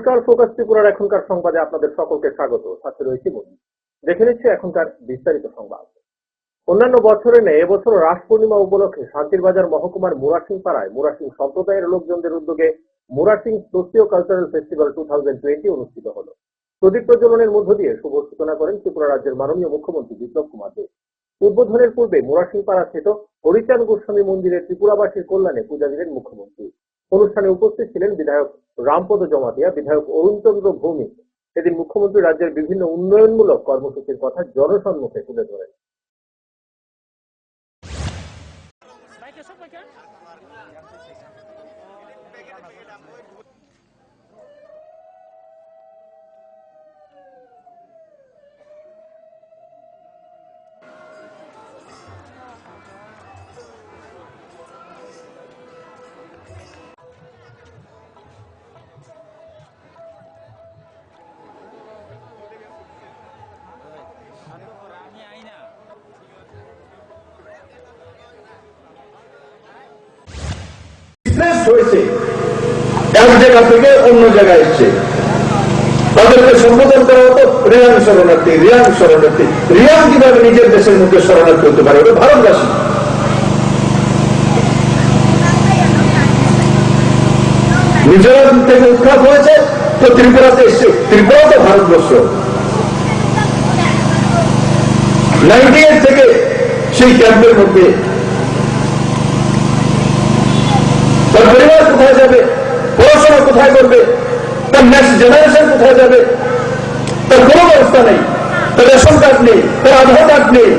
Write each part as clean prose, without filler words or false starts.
নমস্কার, ফোকাস ত্রিপুরার এখনকার সংবাদে আপনাদের সকলকে স্বাগত। সাথে রয়েছে মনি। দেখে নিচ্ছে এখনকার বিস্তারিত সংবাদ। অন্যান্য বছরে নেই এবছর রাস পূর্ণিমা উপলক্ষে শান্তিরবাজার মহকুমার মুরাসিং পাড়ায় মুরাসিং সম্প্রদায়ের লোকজনদের উদ্যোগে মুরাসিং সোশিও কালচারাল ফেস্টিভ্যাল 2020 অনুষ্ঠিত হলো। প্রদীপ প্রজ্বলনের মধ্য দিয়ে শুভ সূচনা করেন ত্রিপুরা রাজ্যের মাননীয় মুখ্যমন্ত্রী বিপ্লব কুমার দেব। উদ্বোধনের পূর্বে মুরাসিং পাড়া স্থিত হরিচাঁদ গোস্বামী মন্দিরে ত্রিপুরাবাসীর কল্যাণে পূজা দিলেন মুখ্যমন্ত্রী। অনুষ্ঠানে উপস্থিত ছিলেন বিধায়ক রামপদ জমাতিয়া, বিধায়ক অরুণচন্দ্র ভৌমিক। এদিন মুখ্যমন্ত্রী রাজ্যের বিভিন্ন উন্নয়নমূলক কর্মসূচির কথা জনসম্মুখে তুলে ধরেন। হয়েছে এক জায়গা থেকে অন্য জায়গায় এসছে, তাদেরকে সম্বোধন করা হতো রিয়াং শরণার্থী। রিয়াং কিভাবে নিজের দেশের মধ্যে শরণার্থী হতে পারে? ওটা ভারতবাসী। মিজোরাম থেকে উৎখাত হয়েছে তো ত্রিপুরাতে এসছে। ত্রিপুরা তো ভারতবর্ষ। 98 থেকে সেই ক্যাম্পের মধ্যে তার পরিবার কোথায় যাবে, পড়াশোনা কোথায় করবে, তার নেক্সট জেনারেশন কোথায় যাবে, তার কোনো ব্যবস্থা নেই। তার রেশন কার্ড নেই, তার আধার কার্ড নেই,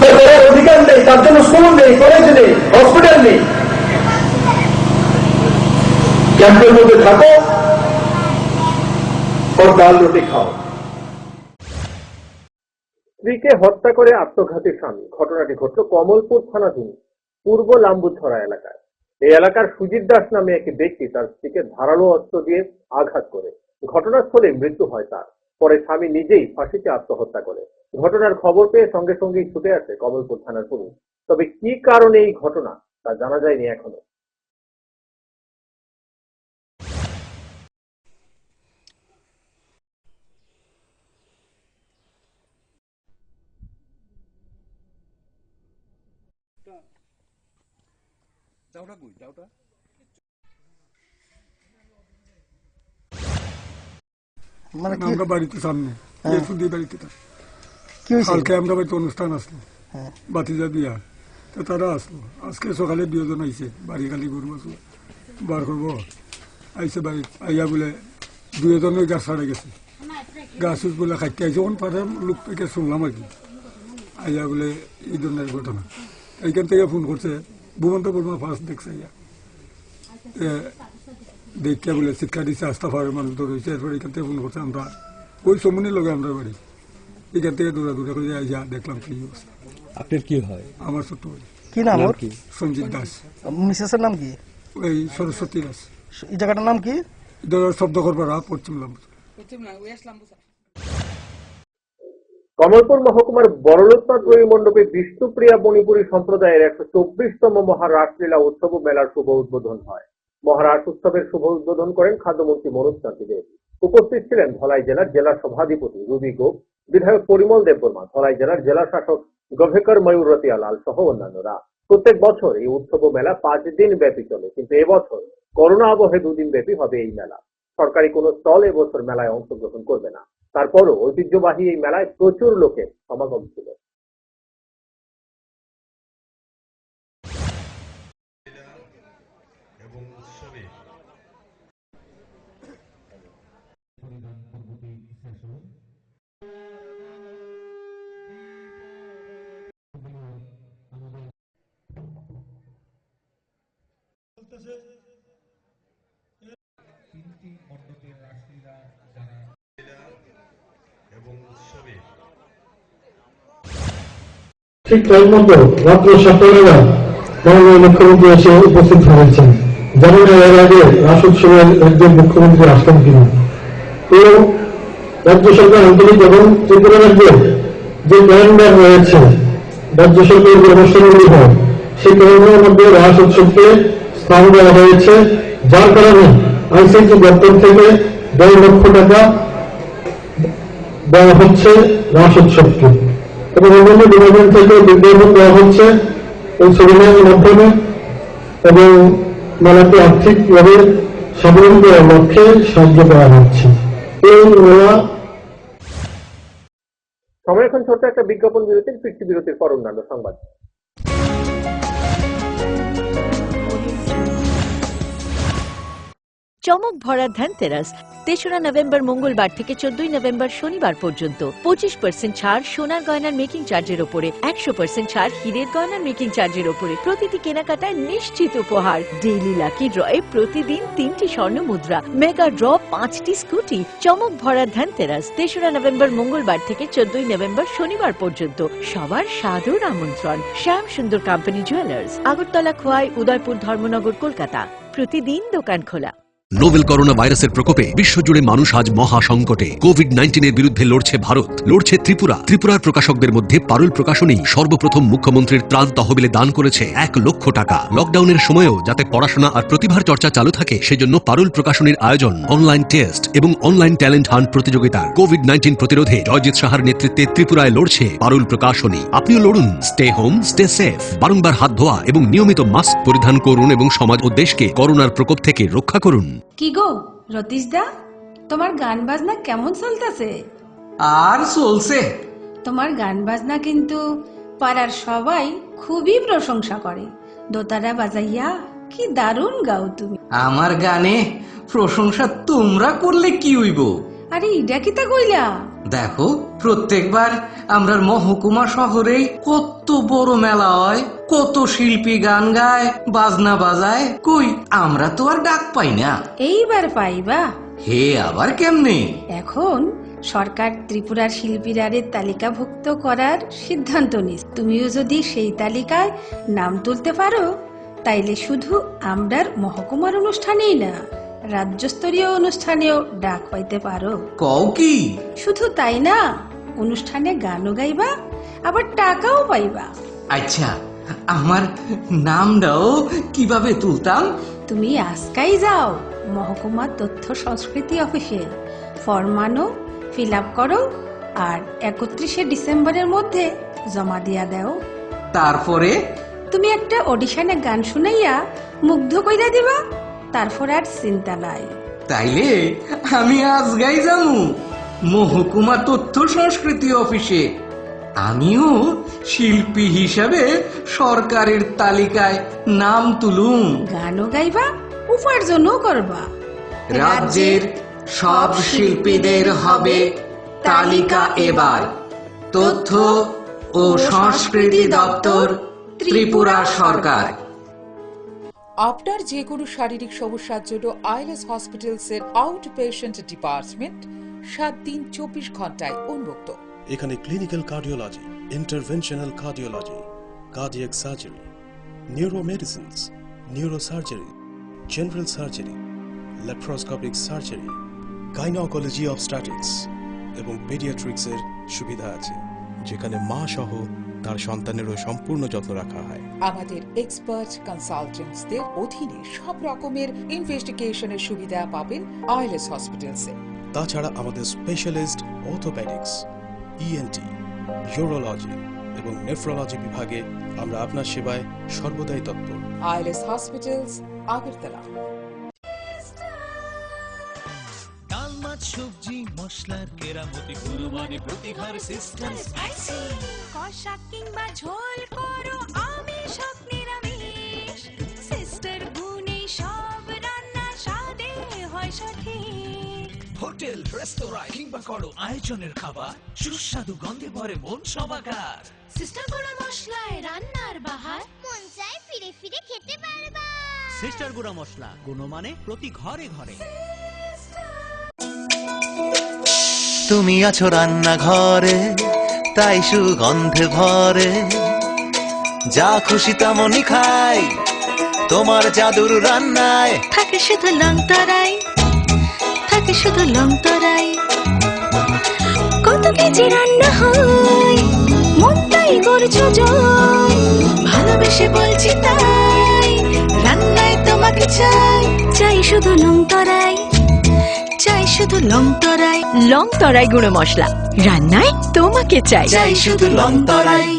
তার পড়ার অধিকার নেই, তার জন্য স্কুল নেই, কলেজ নেই, হসপিটাল নেই। ক্যাম্পের মধ্যে থাকো আর ডাল রুটি খাও। স্ত্রীকে হত্যা করে আত্মঘাতী স্বামী। ঘটনাটি ঘটল কমলপুর থানাধীন পূর্ব লাম্বুছড়া এলাকায়। এই এলাকার সুজিত দাস নামে এক ব্যক্তি তার স্ত্রীকে ধারালো অস্ত্র দিয়ে আঘাত করে। ঘটনাস্থলে মৃত্যু হয় তার। পরে স্বামী নিজেই ফাঁসিতে আত্মহত্যা করে। ঘটনার খবর পেয়ে সঙ্গে সঙ্গেই ছুটে আসে কমলপুর থানার পুলিশ। তবে কি কারণে এই ঘটনা তা জানা যায়নি এখনো। মানে আমরা বাড়িতে সামনে বাড়িতে কালকে আমরা বাড়িতে অনুষ্ঠান আসলো, বাতিজা বিয়া, তো তারা আসলো। আজকে সকালে 2 জন আইসে বাড়ি খালি গরু আসলো বার করবো আইসে বাড়ি আইয়া বলে 2 জনের গাছ ছাড়ে গেছে। গাছ বলে খাইতে আইসে কোন পাঠার লোক থেকে শুনলাম আর কি। আইয়া বলে এই ধরনের ঘটনা। এইখান থেকে ফোন করছে ভুবন্ত বর্মা ফার্স্ট দেখছে আইয়া দেখে বলে চিৎকার দিচ্ছে, আস্থা ফারের মানুষ ধরেছে। এরপর এখান থেকে ফোন করছে, আমরা ওই সমুনির লগে আমরা বাড়ি এখান থেকে দৌড়া করে আইয়া দেখলাম কি অবস্থা। আপনার কি হয়? আমার ছোট ভাই। কি নাম ওর? সঞ্জিত দাস। মিসেসের নাম কি? ওই সরস্বতী দাস। এই জায়গাটার নাম কি? শব্দকর পাড়া, পশ্চিম লাম্বু। কমলপুর মহকুমার বড়লোকনাথ মণ্ডপে বিষ্ণুপ্রিয়া মণিপুরী সম্প্রদায়ের 124তম মহারাসলীলা উৎসব মেলার শুভ উদ্বোধন হয়। মহারাস উৎসবের শুভ উদ্বোধন করেন খাদ্যমন্ত্রী মনোজ কান্তি দেব। উপস্থিত ছিলেন ধলাই জেলার জেলা সভাধিপতি রুবি গোপ, বিধায়ক পরিমল দেববর্মা, ধলাই জেলার জেলা শাসক গভেকর ময়ূর রতিয়া লাল সহ অন্যান্যরা। প্রত্যেক বছর এই উৎসব মেলা 5 দিন ব্যাপী চলে, কিন্তু এবছর করোনা আবহে 2 দিন ব্যাপী হবে এই মেলা। সরকারি কোনো স্টল এবছর মেলায় অংশগ্রহণ করবে না। তারপরও ঐতিহ্যবাহী এই মেলায় প্রচুর লোকের সমাগম ছিল। ঠিক টাইম মতো রাত্র 7টা মাননীয় মুখ্যমন্ত্রী এসে উপস্থিত হয়েছেন। জানি না এর আগে রাস উৎসবের একজন মুখ্যমন্ত্রী আসতেন কিনা। তো রাজ্য সরকার আন্তরিক এবং ত্রিপুরা রাজ্যের যে ক্যালেন্ডার রয়েছে, রাজ্য সরকারের যে অনুষ্ঠানগুলি হয়, সেই ক্যালেন্ডারের মধ্যে রাস উৎসবকে স্থান দেওয়া হয়েছে, যার কারণে আইসিটি দপ্তর থেকে 1.5 লক্ষ টাকা দেওয়া হচ্ছে রাস উৎসবকে, এবং অন্যান্য ডিপার্টমেন্ট থেকে বিজ্ঞাপন দেওয়া হচ্ছে এই ছবির মাধ্যমে, এবং মেলাকে আর্থিকভাবে সাবলম্বী দেওয়ার লক্ষ্যে সাহায্য করা হচ্ছে। এই মেলা সময় এখন ছোট্ট একটা বিজ্ঞাপন বিরতির, ফিরতি বিরতির পর অন্যান্য সংবাদ। চমক ভরা ধনতেরাস ৩রা নভেম্বর মঙ্গলবার থেকে ১৪ নভেম্বর শনিবার পর্যন্ত 25% ছাড় সোনার গয়নার মেকিং চার্জের ওপরে, 100% ছাড় হীরের গয়নার মেকিং চার্জের ওপরে, প্রতিটি কেনাকাটায় নিশ্চিত উপহার, ডেইলি লাকি ড্রয়ে প্রতিদিন 3টি স্বর্ণ মুদ্রা, মেগা ড্র 5টি স্কুটি। চমক ভরা ধনতেরাস ৩রা নভেম্বর মঙ্গলবার থেকে 14 নভেম্বর শনিবার পর্যন্ত। সবার সাদর আমন্ত্রণ। শ্যাম সুন্দর কোম্পানি জুয়েলার্স, আগরতলা, খোয়াই, উদয়পুর, ধর্মনগর, কলকাতা। প্রতিদিন দোকান খোলা। নোভেল করোনা ভাইরাসের প্রকোপে বিশ্বজুড়ে মানুষ আজ মহা সংকটে। কোভিড-19 বিরুদ্ধে লড়ছে ভারত, লড়ছে ত্রিপুরা। ত্রিপুরার প্রকাশকদের মধ্যে পারুল প্রকাশনী সর্বপ্রথম মুখ্যমন্ত্রীর ত্রাণ তহবিলে দান করেছে 1 লক্ষ টাকা। লকডাউনের সময়ও যাতে পড়াশোনা আর প্রতিভার চর্চা চালু থাকে, সেজন্য পারুল প্রকাশনীর আয়োজন অনলাইন টেস্ট এবং অনলাইন ট্যালেন্ট হান্ট প্রতিযোগিতা। কোভিড-19 প্রতিরোধে জয়জিৎ সাহার নেতৃত্বে ত্রিপুরায় লড়ছে পারুল প্রকাশনী। আপনিও লড়ুন। Stay home, stay safe. বারংবার হাত ধোয়া এবং নিয়মিত মাস্ক পরিধান করুন এবং সমাজ ও দেশকে করোনার প্রকোপ থেকে রক্ষা করুন। কি গো রতীশ দা, তোমার গান বাজনা কেমন চলতেছে? আর চলছে। তোমার গান বাজনা কিন্তু পাড়ার সবাই খুবই প্রশংসা করে। দোতারা বাজাইয়া কি দারুণ গাও তুমি। আমার গানে প্রশংসা তোমরা করলে কি হইব? আরে ইডা কিতা কইলা? দেখো, প্রত্যেকবার আমরা মহকুমা শহরে কত বড় মেলা হয়, কত শিল্পী গান গায়, বাজনা বাজায়, কই আমরা তো আর ডাক পাই না। এইবার পাইবা। হে আবার কেমনে? এখন সরকার ত্রিপুরার শিল্পীরারে তালিকাভুক্ত করার সিদ্ধান্ত নিস। তুমিও যদি সেই তালিকায় নাম তুলতে পারো, তাইলে শুধু আমরার মহকুমার অনুষ্ঠানেই না, রাজ্যস্তরীয় অনুষ্ঠানেও ডাক পাইতে পারো। কও কি? শুধু তাই না, অনুষ্ঠানে গানও গাইবা, আবার টাকাও পাইবা। আচ্ছা, আমার নামটাও কিভাবে তুলতাম? তুমি আজকাই যাও মহকুমা তথ্য সংস্কৃতি অফিসে, ফর্ম আনো, ফিল আপ করো, আর 31শে ডিসেম্বরের মধ্যে জমা দিয়া দাও। তারপরে তুমি একটা অডিশনে গান শুনাইয়া মুগ্ধ কইরা দিবা, তারপর আর চিন্তা নাই। তাইলে আমি আজগাই যামু মহকুমা তথ্য সংস্কৃতি অফিসে। আমিও শিল্পী হিসাবে সরকারের তালিকায় নাম তুলুম। গানও গাইবা, উপার্জনও করবা। রাজ্যের সব শিল্পীদের হবে তালিকা এবার। তথ্য ও সংস্কৃতি দপ্তর, ত্রিপুরা সরকার। আপনার যে কোনো শারীরিক সমস্যার জন্য আইএলএস হসপিটালসের আউট পেশেন্ট ডিপার্টমেন্ট 7 দিন 24 ঘন্টায় উন্মুক্ত। এখানে clinical cardiology, interventional cardiology, cardiac surgery, neuromedicines, neurosurgery, general surgery, laparoscopic surgery, gynaecology obstetrics এবং পেডিয়াট্রিক্সের সুবিধা আছে, যেখানে মা সহ তার সন্তানেরও সম্পূর্ণ যত্ন রাখা হয়। আমাদের এক্সপার্ট কনসালটেন্টসদের অধীনে সব রকমের ইনভেস্টিগেশনের সুবিধা পাবেন আইএলএস হসপিটালসে। তাছাড়া আমাদের স্পেশালিস্ট অর্থোপেডিক্স, ইএনটি, ইউরোলজি এবং নেফ্রোলজি বিভাগে আমরা আপনার সেবায় সর্বদাই তৎপর। ILS hospitals, Agartala. ডাল, মাছ, সবজি, মশলার কেরামতি, কুরবানি, প্রতিঘর সিস্টেম, স্পাইসি, কষা কিংবা ঝোল করো, আমি সব নিরামিষ। সিস্টার গুনি সব রান্না স্বাদে হয় সঠিক। হোটেল, রেস্তোরাঁ কিংবা করো আয়োজনের খাবার, সুস্বাদু গন্ধে ভরে মন সবাকার। সিস্টার গুঁড়া মশলায় রান্নার বাহার, মন চায় ফিরে ফিরে খেতে পারবা। সিস্টার গুঁড়া মশলা, গুণমানে প্রতি ঘরে ঘরে। তুমি আছো রান্নাঘরে, তাই সুগন্ধে ভরে, যা খুশি তেমনই খাই, তোমার জাদুর রান্নায় থাকে শুধু লং তরাই, থাকে শুধু লং তরাই। কত কেজি রান্না হয়, মনটাই করছো জয়, ভালোবেসে বলছি তাই, রান্নায় তোমার তোমাকে চাই, চাই শুধু লং তরাই, চাই শুধু লং তরাই। লং তরাই গুঁড়ো মশলা, রান্নায় তোমাকে চাই, চাই শুধু লং তরাই।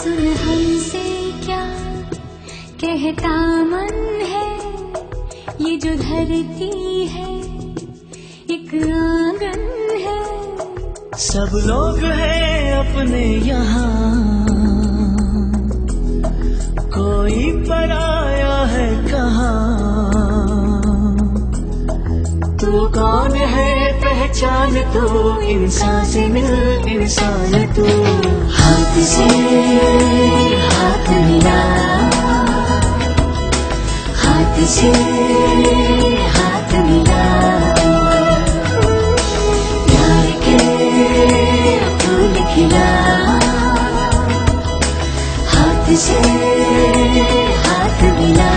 सुन हमसे क्या कहता मन है, ये जो धरती है एक आंगन है। सब लोग हैं अपने यहाँ, कोई पराया है कहाँ। तू कौन है पहचान तू, इंसान से मिल इंसान तू। हाथ से हाथ मिला, हाथ से हाथ मिला, प्यार के फूल खिला। हाथ से हाथ मिला,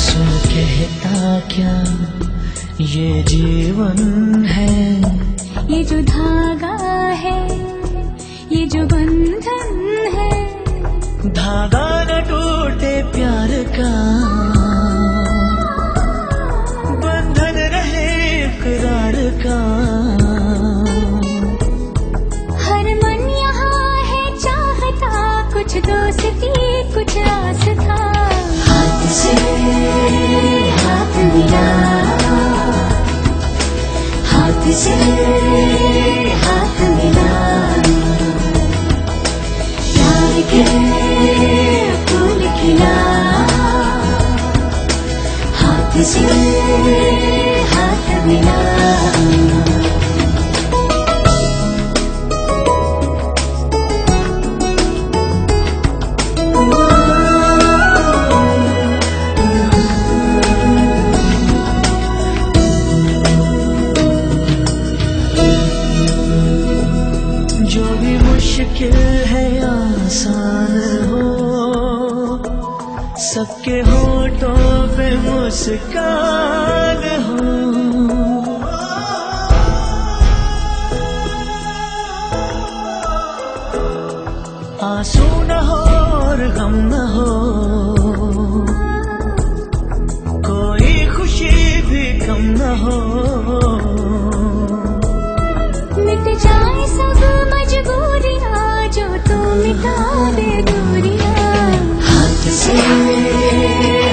सुन कहता क्या ये जीवन है, ये जो धागा है, ये जो बंधन है। धागा न टूटे प्यार का, बंधन रहे इकरार का। हर मन यहाँ है चाहता, कुछ दोस्ती कुछ आस्था। हाथ से हाथ मिला, हाथ से हाथ मिला, प्यार के फूल खिला। हाथ से हाथ मिला। जो भी मुश्किल है आसान हो, सबके होठों पे मुस्कान हो। आंसू न हो और गम न हो, कोई खुशी भी कम न हो। मिट जाए सब मजबूरियाँ, जो तू मिटा दे दूरियाँ। हाथ से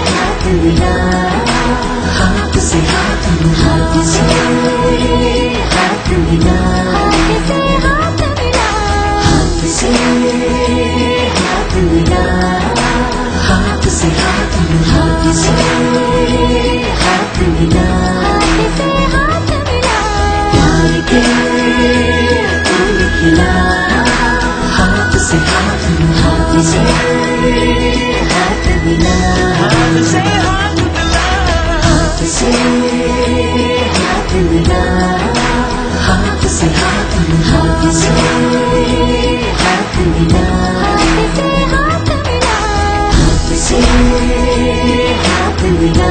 हाथ मिला, हाथ से हाथ मिला, हाथ से हाथ मिला, हाथ से हाथ मिला, हाथ से हाथ मिला, हाथ से हाथ मिला, हाथ से हाथ मिला, प्यार के फूल खिला। हाथ से हाथ मिला, हाथ से हाथ मिला, हाथ से हाथ मिला, हाथ से हाथ मिला, हाथ से हाथ मिला, हाथ से हाथ मिला, हाथ से हाथ मिला,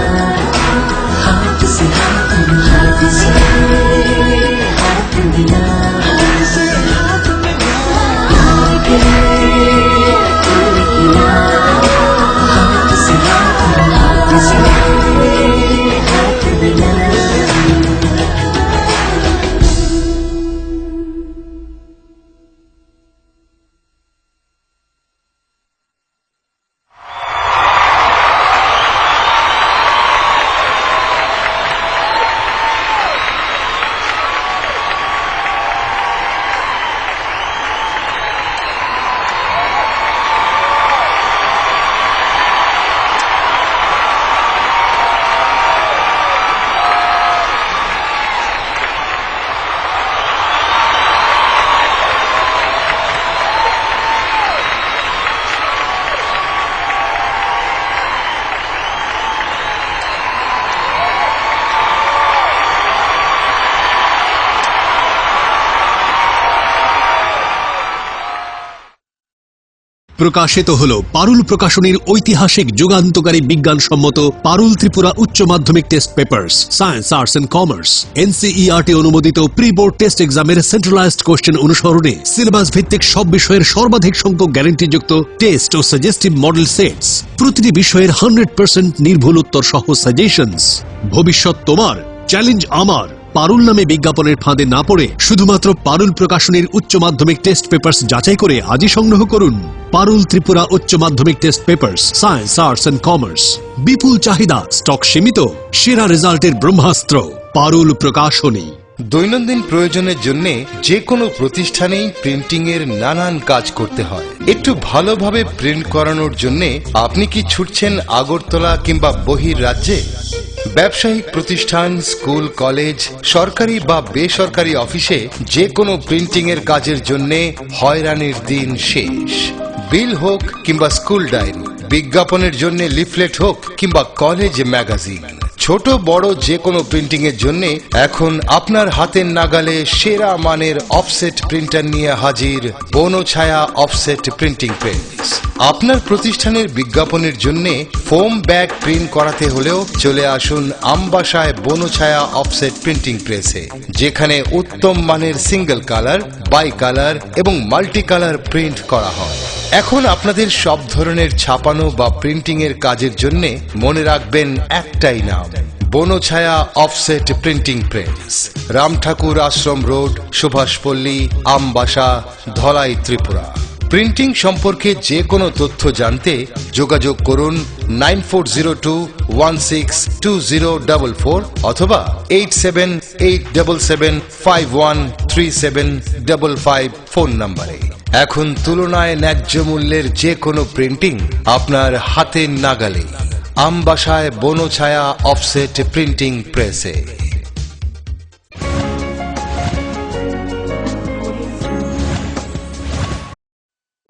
हाथ से हाथ मिला, हाथ से हाथ मिला, हाथ से हाथ मिला, प्यार के फूल खिला। हाथ से हाथ मिला, हाथ से हाथ मिला। প্রকাশিত হলো পারুল প্রকাশনীর ঐতিহাসিক যুগান্তকারী বিজ্ঞানসম্মত পারুল ত্রিপুরা উচ্চ মাধ্যমিক test papers science, arts and commerce. NCERT অনুমোদিত প্রি বোর্ড টেস্ট এক্সামের সেন্ট্রালাইজড কোশ্চেন অনুসরণে সিলেবাস ভিত্তিক সব বিষয়ের সর্বাধিক সংখ্যক গ্যারান্টিযুক্ত টেস্ট ও সাজেস্টিভ মডেল সেটস, প্রতিটি বিষয়ের 100% নির্ভুল উত্তর সহ সাজেশনস। ভবিষ্যৎ তোমার, চ্যালেঞ্জ আমার। পারুল নামে বিজ্ঞাপনের ফাঁদে না পড়ে শুধুমাত্র পারুল প্রকাশনীর উচ্চ মাধ্যমিক টেস্ট পেপার্স যাচাই করে আজই সংগ্রহ করুন। পারুল ত্রিপুরা উচ্চ মাধ্যমিক test papers science, arts and commerce. বিপুল চাহিদা, স্টক সীমিত, সেরা রেজাল্টের ব্রহ্মাস্ত্র পারুল প্রকাশনী। দৈনন্দিন প্রয়োজনের জন্য যে কোনো প্রতিষ্ঠানেই প্রিন্টিং এর নানান কাজ করতে হয়। একটু ভালোভাবে প্রিন্ট করানোর জন্য আপনি কি ছুটছেন আগরতলা কিংবা বহির রাজ্যে? ব্যবসায়িক প্রতিষ্ঠান, স্কুল, কলেজ, সরকারি বা বেসরকারি অফিসে যে কোনো প্রিন্টিং এর কাজের জন্য হয়রানির দিন শেষ। বিল হোক কিংবা স্কুল ডায়েরি, বিজ্ঞাপনের জন্য লিফলেট হোক কিংবা কলেজ ম্যাগাজিন, ছোট বড় যে কোনো প্রিন্টিং এর জন্য এখন আপনার হাতের নাগালে সেরা মানের অফসেট প্রিন্টার নিয়ে হাজির বনছায়া অফসেট প্রিন্টিং প্রেস। আপনার প্রতিষ্ঠানের বিজ্ঞাপনের জন্য ফোম ব্যাগ প্রিন্ট করাতে হলেও চলে আসুন আমবাসায় বনছায়া অফসেট প্রিন্টিং প্রেসে, যেখানে উত্তম মানের সিঙ্গেল কালার, বাই কালার এবং মাল্টি কালার প্রিন্ট করা হয়। এখন আপনাদের সব ধরনের ছাপানো বা প্রিন্টিং এর কাজের জন্য মনে রাখবেন একটাই নাম, Bonchhaya offset printing press, Ram Thakur Ashram road, Subhashpalli, Ambassa, Dhalai, Tripura. Printing সম্পর্কে যে কোনো তথ্য জানতে যোগাযোগ করুন 9402162044 অথবা 8787751375 ফোন নম্বরে। এখন তুলনায় ন্যায্য মূল্যের যে কোনো প্রিন্টিং আপনার হাতের নাগালে, আমবাসায় বনছায়া অফসেট প্রিন্টিং প্রেসে।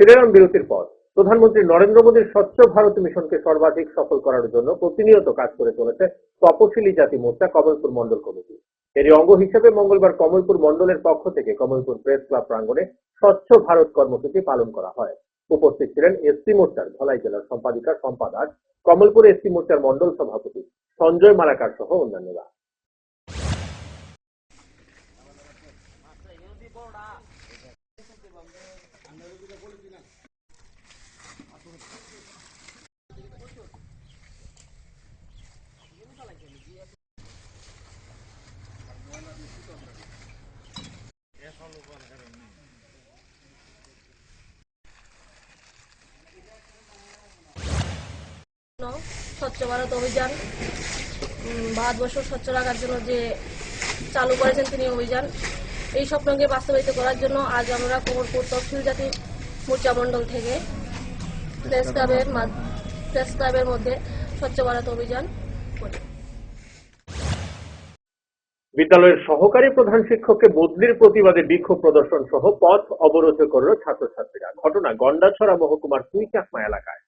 ফিরে এলাম বিরতির পর। প্রধানমন্ত্রী নরেন্দ্র মোদীর স্বচ্ছ ভারত মিশনকে সর্বাধিক সফল করার জন্য প্রতিনিয়ত কাজ করে চলেছে তপশিলি জাতি মোর্চা কমলপুর মন্ডল কমিটি। এরই অঙ্গ হিসেবে মঙ্গলবার কমলপুর মন্ডলের পক্ষ থেকে কমলপুর প্রেস ক্লাব প্রাঙ্গণে স্বচ্ছ ভারত কর্মসূচি পালন করা হয়। উপস্থিত ছিলেন এসসি মোর্চার ধলাই জেলার সম্পাদিকা শম্পা দাস, কমলপুর এসসি মোর্চার মন্ডল সভাপতি সঞ্জয় মালাকার সহ অন্যান্যরা। স্বচ্ছ ভারত অভিযান, ভারতবর্ষ স্বচ্ছ রাখার জন্য যে চালু করেছেন তিনি অভিযান, এই স্বপ্নকে বাস্তবায়িত করার জন্য আজ আমরা কমলপুর তফসিল জাতি মোর্চা মন্ডল থেকে প্রেস ক্লাবের মধ্যে স্বচ্ছ ভারত অভিযান করি। বিদ্যালয়ের সহকারী প্রধান শিক্ষককে বদলির প্রতিবাদে বিক্ষোভ প্রদর্শন সহ পথ অবরোধ করল ছাত্রছাত্রীরা। ঘটনা গন্ডাছড়া মহকুমার কুইচাকমা এলাকায়।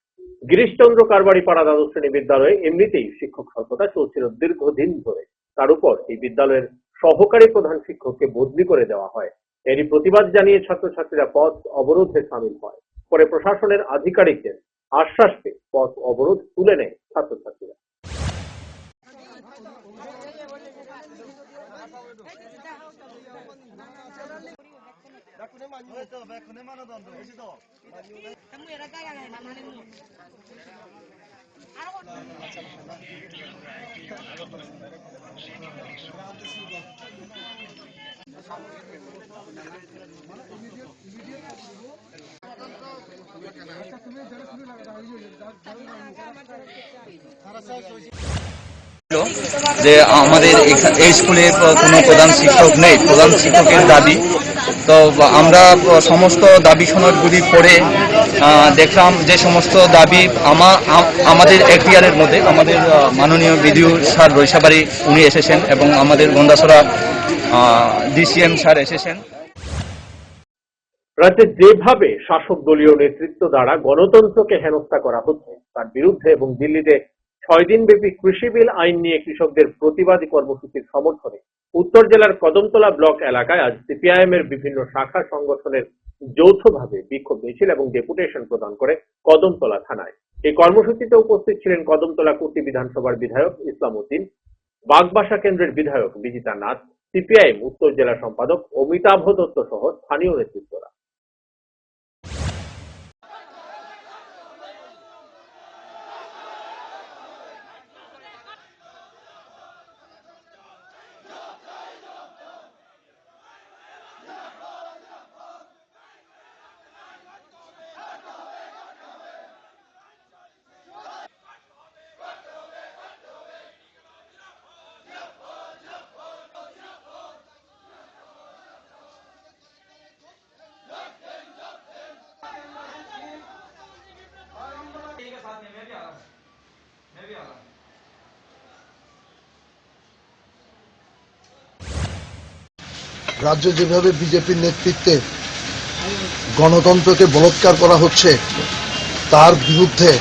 গিরিশচন্দ্র কারবারি পাড়া দ্বাদশ শ্রেণী বিদ্যালয়ে এমনিতেই শিক্ষক স্বল্পতা চলছিল দীর্ঘদিন ধরে। তার উপর এই বিদ্যালয়ের সহকারী প্রধান শিক্ষককে বদলি করে দেওয়া হয়। এরই প্রতিবাদ জানিয়ে ছাত্রছাত্রীরা পথ অবরোধে সামিল হয়। পরে প্রশাসনের আধিকারিকদের আশ্বাস পেয়ে পথ অবরোধ তুলে নেয় ছাত্রছাত্রীরা। যে আমাদের এই স্কুলে কোনো প্রধান শিক্ষক নেই, প্রধান শিক্ষকের দাবি। তো আমরা সমস্ত দাবি সনদগুলি পড়ে দেখলাম যে সমস্ত দাবি আমাদের এখতিয়ারের মধ্যে আমাদের মাননীয় বিডিও স্যার রৈশাবাড়ি উনি এসেছেন এবং আমাদের গন্ডাছড়া ডিসিএম স্যার এসেছেন। রাজ্যে যেভাবে শাসক দলীয় নেতৃত্ব দ্বারা গণতন্ত্রকে হেনস্থা করা হচ্ছে তার বিরুদ্ধে এবং দিল্লিতে 6 দিনব্যাপী কৃষি বিল আইন নিয়ে কৃষকদের প্রতিবাদী কর্মসূচির সমর্থনে উত্তর জেলার কদমতলা ব্লক এলাকায় আজ সিপিআইএম এর বিভিন্ন শাখা সংগঠনের যৌথভাবে বিক্ষোভ মিছিল এবং ডেপুটেশন প্রদান করে কদমতলা থানায়। এই কর্মসূচিতে উপস্থিত ছিলেন কদমতলা কুর্তি বিধানসভার বিধায়ক ইসলাম উদ্দিন, বাগবাসা কেন্দ্রের বিধায়ক বিজিতা নাথ, সিপিআইএম উত্তর জেলা সম্পাদক অমিতাভ দত্ত সহ স্থানীয় নেতৃত্বরা। রাজ্যে যেভাবে বিজেপির নেতৃত্বে গণতন্ত্রকে বলৎকার করা হচ্ছে তার বিরুদ্ধে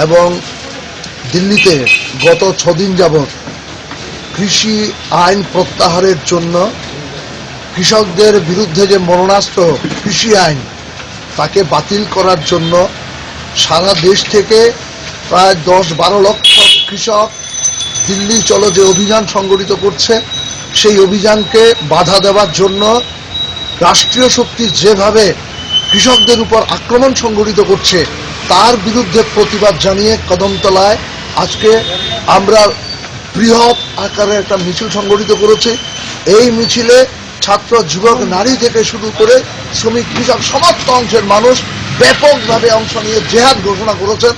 এবং দিল্লিতে গত 6 দিন যাবৎ কৃষি আইন প্রত্যাহারের জন্য কৃষকদের বিরুদ্ধে যে মরণাস্ত্র কৃষি আইন তাকে বাতিল করার জন্য সারা দেশ থেকে প্রায় 10-12 লক্ষ কৃষক দিল্লি চলো যে অভিযান সংগঠিত করছে, সেই অভিযানকে বাধা দেওয়ার জন্য রাষ্ট্রীয় শক্তি যেভাবে কৃষকদের উপর আক্রমণ সংগঠিত করছে তার বিরুদ্ধে প্রতিবাদ জানিয়ে কদমতলায় আজকে আমরা বৃহৎ আকারে একটা মিছিল সংগঠিত করেছি। এই মিছিলে ছাত্র, যুবক, নারী থেকে শুরু করে শ্রমিক, কৃষক সমস্ত অংশের মানুষ ব্যাপকভাবে অংশ নিয়ে জেহাদ ঘোষণা করেছেন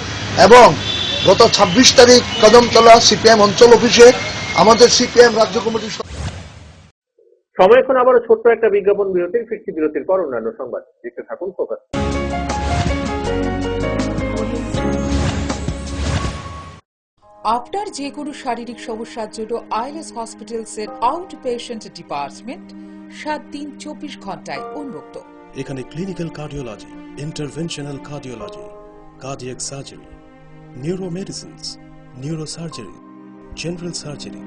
এবং গত 26 তারিখ কদমতলা সিপিএম অঞ্চল অফিসে আমাদের সিপিএম রাজ্য কমিটির সময় এখন আবারও ছোট্ট একটা বিজ্ঞাপন বিরতির, ফিরছি বিরতির পর অন্যান্য সংবাদ। দেখতে থাকুন ফোকাস। আপনার যে কোনো শারীরিক সমস্যার জন্য আইএলএস হসপিটালসের আউট পেশেন্ট ডিপার্টমেন্ট 7 দিন 24 ঘন্টায় উন্মুক্ত। এখানে clinical cardiology, interventional cardiology, cardiac surgery, neuromedicines, neurosurgery, general surgery,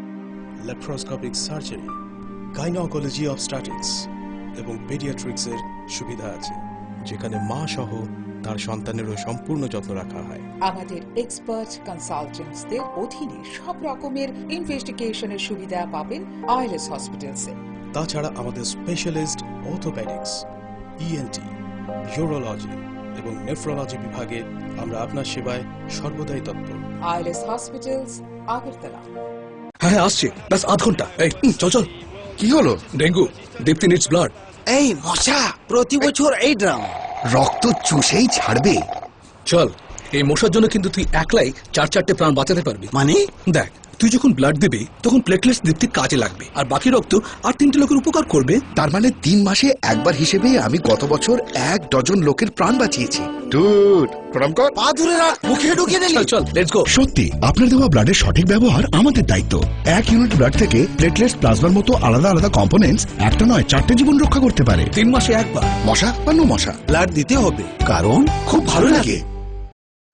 laparoscopic surgery, gynaecology obstetrics এবং পেডিয়াট্রিক্সের সুবিধা আছে, যেখানে মা সহ তার সন্তানেরও সম্পূর্ণ যত্ন রাখা হয়। আমাদের এক্সপার্ট কনসালটেন্টসদের অধীনে সব রকমের ইনভেস্টিগেশনের সুবিধা পাবেন আইএলএস হসপিটালসে। তাছাড়া আমাদের স্পেশালিস্ট অর্থোপেডিক্স, ইএনটি, ইউরোলজি এবং নেফ্রোলজি বিভাগে আমরা আপনার সেবায় সর্বদাই তৎপর। ILS hospitals, Agartala. হ্যাঁ আসছে, ব্যাস আধ ঘন্টা। এই চল চল। কি হলো? ডেঙ্গু, দীপ্তি নিডস ব্লাড। এই মশা, প্রতি বছর এই ড্রাম রক্ত চুষেই ছাড়বে। চল, এই মশার জন্য কিন্তু তুই একলাই 4-4টে প্রাণ বাঁচাতে পারবি। মানে দেখ, তুই যখন ব্লাড দিবি তখন প্লেটলেটস দীপ্তির কাজে লাগবে, আর বাকি রক্ত আর 3টে লোকের উপকার করবে। তার মানে 3 মাসে একবার হিসেবে আমি গত বছর 1 ডজন লোকের প্রাণ বাঁচিয়েছি। ডুড, প্রণাম কর। পা ধরে রাখ, মুখে ঢুকিয়ে দিলি। চল চল, লেটস গো। সত্যি, আপনার দেওয়া ব্লাডের সঠিক ব্যবহার আমাদের দায়িত্ব। 1 ইউনিট ব্লাড থেকে প্লেটলেটস, প্লাজমার মতো আলাদা আলাদা কম্পোনেন্টস একটা নয় 4টে জীবন রক্ষা করতে পারে। 3 মাসে একবার। মশা বা নো মশা, ব্লাড দিতে হবে, কারণ খুব ভালো লাগে।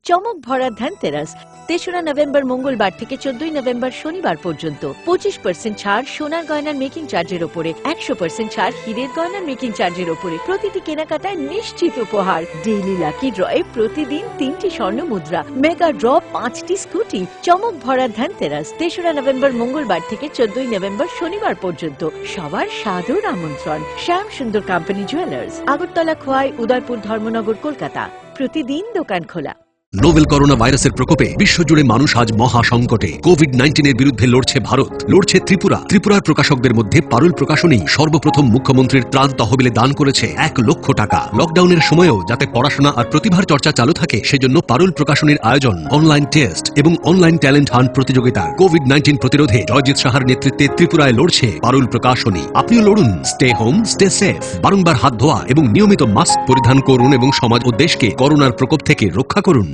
চমক ভরা ধানতেরাস 3রা নভেম্বর মঙ্গলবার থেকে 14ই নভেম্বর শনিবার পর্যন্ত 25% ছাড় সোনার গয়নার মেকিং চার্জের ওপরে, 100% ছাড় হীরের গয়নার মেকিং চার্জের ওপরে। প্রতিটি কেনাকাটায় নিশ্চিত উপহার। ডেইলি লাকি ড্রয়ে প্রতিদিন 3টি স্বর্ণ মুদ্রা, মেগা ড্র 5টি স্কুটি। চমক ভরা ধানতেরাস 3রা নভেম্বর মঙ্গলবার থেকে 14ই নভেম্বর শনিবার পর্যন্ত। সবার সাদর আমন্ত্রণ। শ্যাম সুন্দর কোম্পানি জুয়েলার্স, আগরতলা, খোয়াই, উদয়পুর, ধর্মনগর, কলকাতা। প্রতিদিন দোকান খোলা। নোভেল করোনা ভাইরাসের প্রকোপে বিশ্বজুড়ে মানুষ আজ মহা সংকটে। কোভিড-19 বিরুদ্ধে লড়ছে ভারত, লড়ছে ত্রিপুরা। ত্রিপুরার প্রকাশকদের মধ্যে পারুল প্রকাশনী সর্বপ্রথম মুখ্যমন্ত্রীর ত্রাণ তহবিলে দান করেছে 1 লক্ষ টাকা। লকডাউনের সময়েও যাতে পড়াশোনা আর প্রতিভার চর্চা চালু থাকে, সেজন্য পারুল প্রকাশনীর আয়োজন অনলাইন টেস্ট এবং অনলাইন ট্যালেন্ট হান্ট প্রতিযোগিতা। কোভিড-19 প্রতিরোধে জয়জিৎ সাহার নেতৃত্বে ত্রিপুরায় লড়ছে পারুল প্রকাশনী। আপনিও লড়ুন। Stay home, stay safe. বারংবার হাত ধোয়া এবং নিয়মিত মাস্ক পরিধান করুন এবং সমাজ ও দেশকে করোনার প্রকোপ থেকে রক্ষা করুন।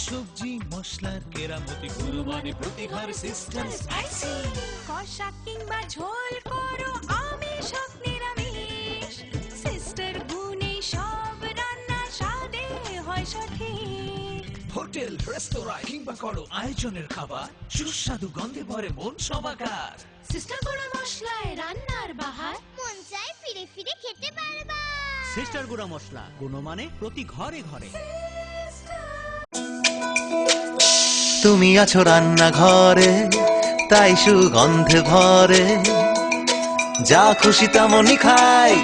সবজি মশলার কেরামতি গুরুমানি প্রতিঘর সিস্টেম স্পাইসি কষা কিংবা ঝোল করো আমিষ হোক নিরামিষ, সিস্টার গুণে সব রান্না স্বাদে হয় সঠিক। হোটেল রেস্তোরাঁ কিংবা করো আয়োজনের খাবার সুস্বাদু গন্ধে ভরে মন সমাকার। সিস্টার গুঁড়া মশলায় রান্নার বাহার মন চাই ফিরে ফিরে খেতে পারবা। সিস্টার গুঁড়া মশলা গুণমানে প্রতি ঘরে ঘরে। তুমি আছো রান্নাঘরে তাই সুগন্ধে ভরে, যা খুশি তেমনই খাই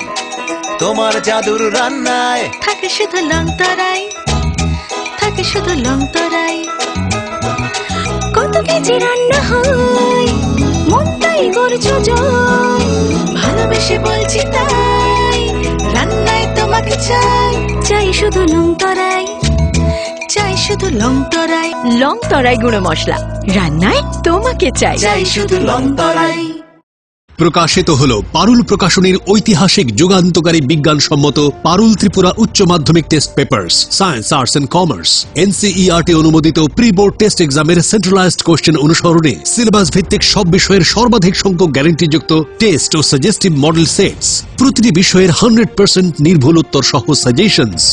তোমার জাদুর রান্নায়। থাকে শুধু লং তরাই, থাকে শুধু লং তরাই। কত কেজি রান্না হয় মন তাই করছো জয়, ভালোবেসে বলছি তাই রান্নায় তোমাকে চাই। চাই শুধু লং তরাই, চাই শুধু লং তরাই। লং তরাই গুঁড়ো মশলা, রান্নায় তোমাকে চাই। চাই শুধু লং তরাই। প্রকাশিত হলো পারুল প্রকাশনীর ঐতিহাসিক যুগান্তকারী বিজ্ঞানসম্মত পারুল ত্রিপুরা উচ্চ মাধ্যমিক test papers, science, arts and commerce, NCERT অনুমোদিত প্রি বোর্ড টেস্ট এক্সামের সেন্ট্রালাইজড কোশ্চেন অনুসরণে সিলেবাস ভিত্তিক সব বিষয়ের সর্বাধিক সংখ্যক গ্যারান্টিযুক্ত টেস্ট ও সাজেস্টিভ মডেল সেটস, প্রতিটি বিষয়ের 100% নির্ভুল উত্তর সহ সাজেশনস।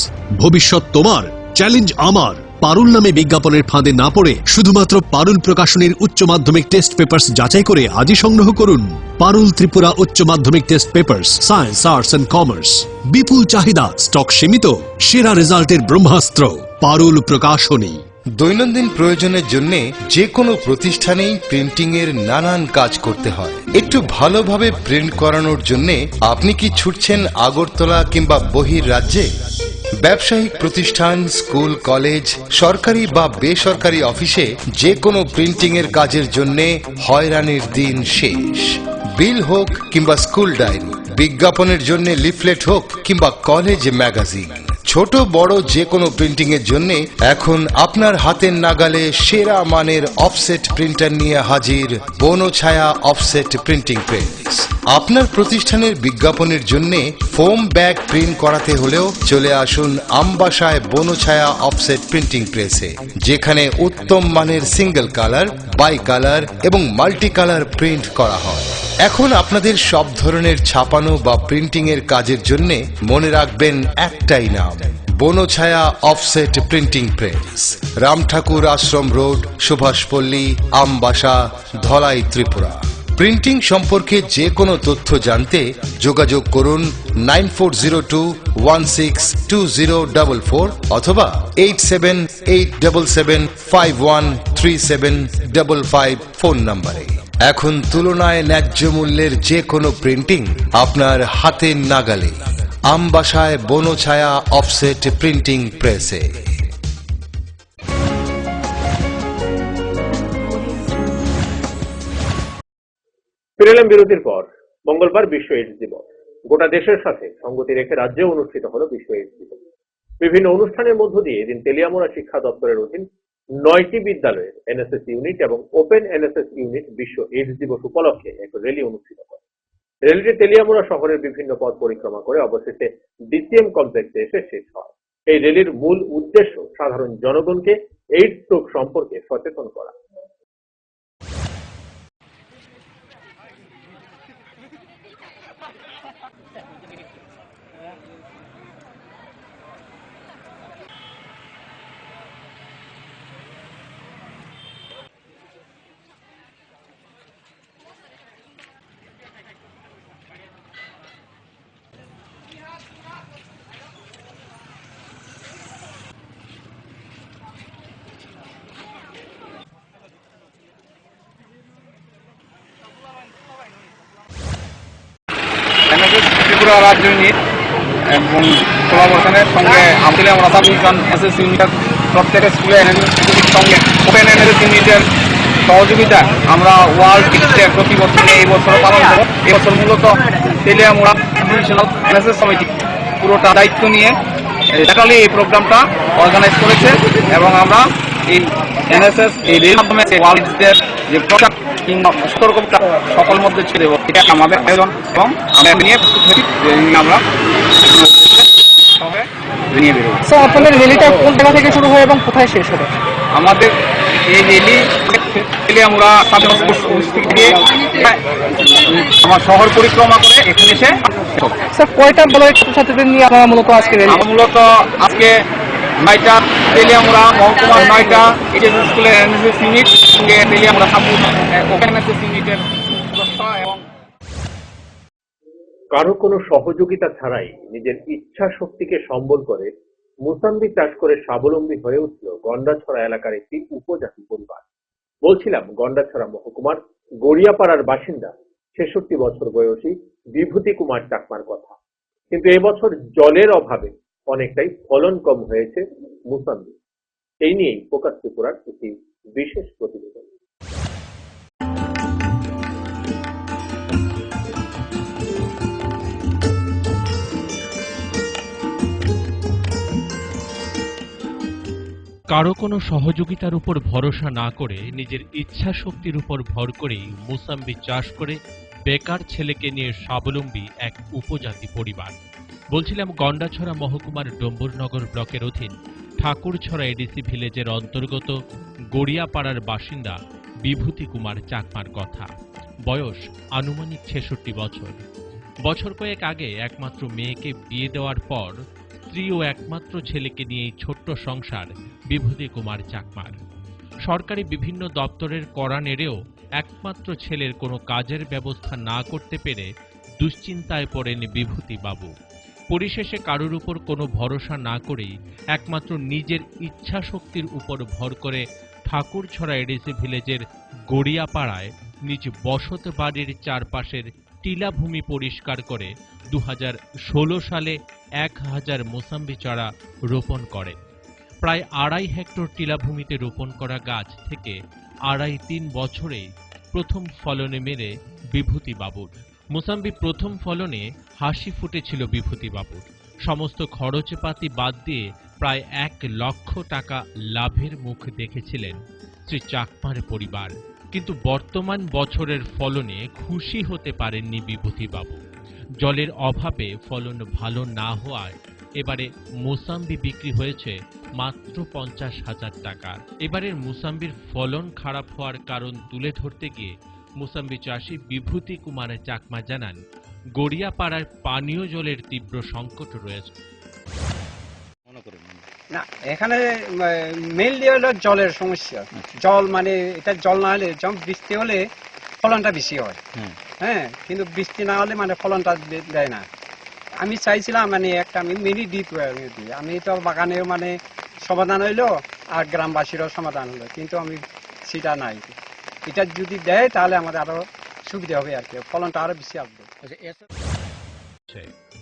ভবিষ্যৎ তোমার, চ্যালেঞ্জ আমার। পারুল নামে বিজ্ঞাপনের ফাঁদে না পড়ে শুধুমাত্র পারুল প্রকাশনীর উচ্চ মাধ্যমিক টেস্ট পেপার্স যাচাই করে আজই সংগ্রহ করুন। পারুল ত্রিপুরা উচ্চ মাধ্যমিক test papers, science, arts and commerce. বিপুল চাহিদা, স্টক সীমিত, সেরা রেজাল্টের ব্রহ্মাস্ত্র পারুল প্রকাশনী। দৈনন্দিন প্রয়োজনের জন্য যে কোনো প্রতিষ্ঠানেই প্রিন্টিং এর নানান কাজ করতে হয়। একটু ভালোভাবে প্রিন্ট করানোর জন্য আপনি কি ছুটছেন আগরতলা কিংবা বহির রাজ্যে? ব্যবসায়িক প্রতিষ্ঠান, স্কুল, কলেজ, সরকারি বা বেসরকারি অফিসে যে কোনো প্রিন্টিং এর কাজের জন্য হয়রানির দিন শেষ। বিল হোক কিংবা স্কুল ডায়েরি, বিজ্ঞাপনের জন্য লিফলেট হোক কিংবা কলেজ ম্যাগাজিন, ছোট বড় যে কোনো প্রিন্টিং এর জন্য এখন আপনার হাতের নাগালে সেরা মানের অফসেট প্রিন্টার নিয়ে হাজির বনছায়া অফসেট প্রিন্টিং প্রেস। আপনার প্রতিষ্ঠানের বিজ্ঞাপনের জন্য ফোম ব্যাগ প্রিন্ট করাতে হলেও চলে আসুন আমবাসায় বনছায়া অফসেট প্রিন্টিং প্রেসে, যেখানে উত্তম মানের সিঙ্গেল কালার, বাই কালার এবং মাল্টি কালার প্রিন্ট করা হয়। এখন আপনাদের সব ধরনের ছাপানো বা প্রিন্টিং এর কাজের জন্য মনে রাখবেন একটাই নাম, Bonchhaya offset printing press, Ram Thakur Ashram road, Subhashpalli, Ambassa, Dhalai, Tripura. Printing সম্পর্কে যে কোনো তথ্য জানতে যোগাযোগ করুন 9402162044 অথবা 8787751375 ফোন নম্বরে। এখন তুলনায় ন্যায্য মূল্যের যে কোনো প্রিন্টিং আপনার হাতের নাগালে, আমবাসায় বনছায়া অফসেট প্রিন্টিং প্রেসে। ফিরে এলাম বিরতির পর। মঙ্গলবার বিশ্ব এইডস দিবস। গোটা দেশের সাথে সঙ্গতি রেখে রাজ্যে অনুষ্ঠিত হলো বিশ্ব এইডস দিবস। বিভিন্ন অনুষ্ঠানের মধ্য দিয়ে এদিন তেলিয়ামুড়া শিক্ষা দপ্তরের অধীন 9টি বিদ্যালয়ের এনএসএস ইউনিট এবং ওপেন এনএসএস ইউনিট বিশ্ব এইডস দিবস উপলক্ষে এক র্যালি অনুষ্ঠিত করে। র্যালিটি তেলিয়ামুড়া শহরের বিভিন্ন পথ পরিক্রমা করে অবশেষে ডিসিএম কমপ্লেক্সে এসে শেষ হয়। এই র্যালির মূল উদ্দেশ্য সাধারণ জনগণকে এইডস রোগ সম্পর্কে সচেতন করা। ত্রিপুরা রাজ্য ইউনিট এবং কোলাবোরেশনের সঙ্গে আমরা এসএস ইউনিটের প্রত্যেকটা স্কুলে সঙ্গে ওপেন এনএসএস ইউনিটের সহযোগিতা আমরা ওয়ার্ল্ড কিডস ডে প্রতি বছর এই বছর পালন করব। এই বছর মূলত তেলিয়ামুড়া এনএসএস কমিটি পুরোটা দায়িত্ব নিয়ে টোটালি এই প্রোগ্রামটা অর্গানাইজ করেছে এবং আমরা এই এনএসএস এই রেল মাধ্যমে ওয়ার্ল্ড কিডস ডে যে প্রচার কিংবা সতর্কতা সকল মধ্যে ছেড়ে দেবো, এটা আমাদের আয়োজন এবং আমরা নিয়ে প্রস্তুত হই আমরা নিয়ে বেরোবো। স্যার, আপনাদের র্যালিটা কোন জায়গা থেকে শুরু হয় এবং কোথায় শেষ হবে? আমাদের এই র্যালি তেলিয়ামুড়া দিয়ে আমার শহর পরিক্রমা করে এখানে এসে। স্যার, কয়টা বলার ছাত্রছাত্রীদের নিয়ে আপনারা মূলত আজকে র্যালি? মূলত আজকে 9টা তেলিয়ামুড়া মহকুমার 9টা এইচএস স্কুলের এনএসএস ইউনিট সঙ্গে তেলিয়ামুড়া ওপেন এনএসএস ইউনিটের সদস্য এবং কারো কোনো সহযোগিতা ছাড়াই নিজের ইচ্ছা শক্তিকে সম্বল করে মুসাম্বি চাষ করে স্বাবলম্বী হয়ে উঠল গন্ডাছড়া এলাকার একটি উপজাতি পরিবার। বলছিলাম গন্ডাছড়া মহকুমার গড়িয়াপাড়ার বাসিন্দা ৬৬ বছর বয়সী বিভূতি কুমার চাকমার কথা। কিন্তু এবছর জলের অভাবে অনেকটাই ফলন কম হয়েছে মুসাম্বি। এই নিয়েই ফোকাস ত্রিপুরার একটি বিশেষ প্রতিবেদন। কারো কোনো সহযোগিতার উপর ভরসা না করে নিজের ইচ্ছা শক্তির উপর ভর করেই মুসাম্বি চাষ করে বেকার ছেলেকে নিয়ে স্বাবলম্বী এক উপজাতি পরিবার। বলছিলাম গন্ডাছড়া মহকুমার ডম্বুরনগর ব্লকের অধীন ঠাকুরছড়া এডিসি ভিলেজের অন্তর্গত গড়িয়াপাড়ার বাসিন্দা বিভূতি কুমার চাকমার কথা। বয়স আনুমানিক ৬৬ বছর। বছর কয়েক আগে একমাত্র মেয়েকে বিয়ে দেওয়ার পর স্ত্রী ও একমাত্র ছেলেকে নিয়ে এই ছোট্ট সংসার বিভূতি কুমার চাকমার। সরকারি বিভিন্ন দপ্তরের কড়া নেড়েও একমাত্র ছেলের কোনো কাজের ব্যবস্থা না করতে পেরে দুশ্চিন্তায় পড়েন বিভূতি বাবু। পরিশেষে কারোর উপর কোনো ভরসা না করেই একমাত্র নিজের ইচ্ছা শক্তির উপর ভর করে ঠাকুরছড়া এডিসি ভিলেজের গড়িয়াপাড়ায় নিজ বসত বাড়ির চারপাশের টিলাভূমি পরিষ্কার করে 2016 সালে 1000 মোসাম্বি চারা রোপণ করে। প্রায় 2.5 হেক্টর টিলাভূমিতে রোপণ করা গাছ থেকে 2.5-3 বছরেই প্রথম ফলনে মেরে বিভূতি বাবুর। মোসাম্বি প্রথম ফলনে হাসি ফুটেছিল বিভূতি বাবুর। সমস্ত খরচপাতি বাদ দিয়ে প্রায় 1 লক্ষ টাকা লাভের মুখ দেখেছিলেন শ্রী চাকমার পরিবার। কিন্তু বর্তমান বছরের ফলনে খুশি হতে পারেননি বিভূতি বাবু। জলের অভাবে ফলন ভালো না হওয়ায় এবারে মোসাম্বি বিক্রি হয়েছে মাত্র 50,000 টাকার। এবারের মোসাম্বির ফলন খারাপ হওয়ার কারণ তুলে ধরতে গিয়ে মোসাম্বি চাষী বিভূতি কুমার চাকমা জানান, গড়িয়াপাড়ার পানীয় জলের তীব্র সংকট রয়েছে। না, এখানে মেইনলি হলো জলের সমস্যা। জল মানে এটা জল না হলে যেমন বৃষ্টি হলে ফলনটা বেশি হয়, হ্যাঁ, কিন্তু বৃষ্টি না হলে মানে ফলনটা দেয় না। আমি চাইছিলাম মানে একটা আমি মিনি ডিপ দিই, আমি তো বাগানের মানে সমাধান হইলো আর গ্রামবাসীরও সমাধান হলো, কিন্তু আমি সেটা নাই। এটা যদি দেয় তাহলে আমাদের আরো সুবিধা হবে আর কি, ফলনটা আরো বেশি আসবে।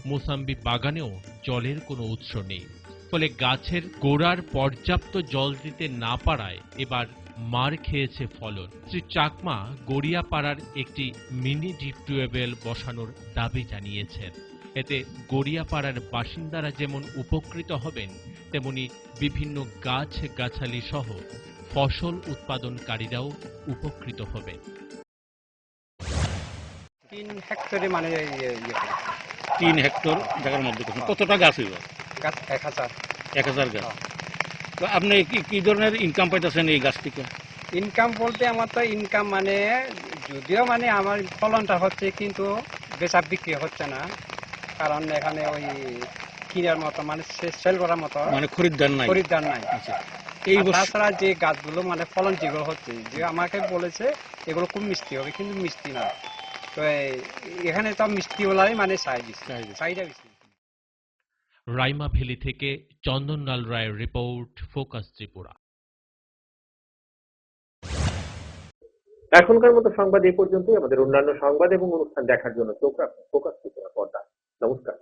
মোসাম্বি বাগানেও জলের কোনো উৎস নেই, ফলে গাছের গোড়ার পর্যাপ্ত জল দিতে না পারায় এবার মার খেয়েছে ফলন। শ্রী চাকমা গড়িয়াপাড়ার একটি মিনি ডিপ টিউবওয়েল বসানোর দাবি জানিয়েছেন। এতে গড়িয়াপাড়ার বাসিন্দারা যেমন উপকৃত হবেন, তেমনি বিভিন্ন গাছ গাছালি সহ ফসল উৎপাদনকারীরাও উপকৃত হবেন। 3 হেক্টরে মানে 3 হেক্টর জায়গার মধ্যে কতটা গাছ হইব? গাছ 1000 গাছ। তো আপনি কি ধরনের ইনকাম পাইতেছেন এই গাছ থেকে? ইনকাম বলতে আমার তো ইনকাম মানে যদিও মানে আমার ফলনটা হচ্ছে, কিন্তু বেচা বিক্রি হচ্ছে না, কারণ এখানে ওই কিনার মতো মানে সেল করার মতো মানে খরিদ্দার নাই। এই তাছাড়া যে গাছগুলো মানে ফলন যেগুলো হচ্ছে, যে আমাকে বলেছে এগুলো খুব মিষ্টি হবে, কিন্তু মিষ্টি না। তো এখানে তো মিষ্টি ওলাই মানে চাহিদা বেশি। রাইমা ভ্যালি থেকে চন্দনলাল রায়ের রিপোর্ট, ফোকাস ত্রিপুরা। এখনকার মতো সংবাদ এই পর্যন্তই। আমাদের অন্যান্য সংবাদ এবং অনুষ্ঠান দেখার জন্য চোখ রাখুন ফোকাস ত্রিপুরা পর্দায়। নমস্কার।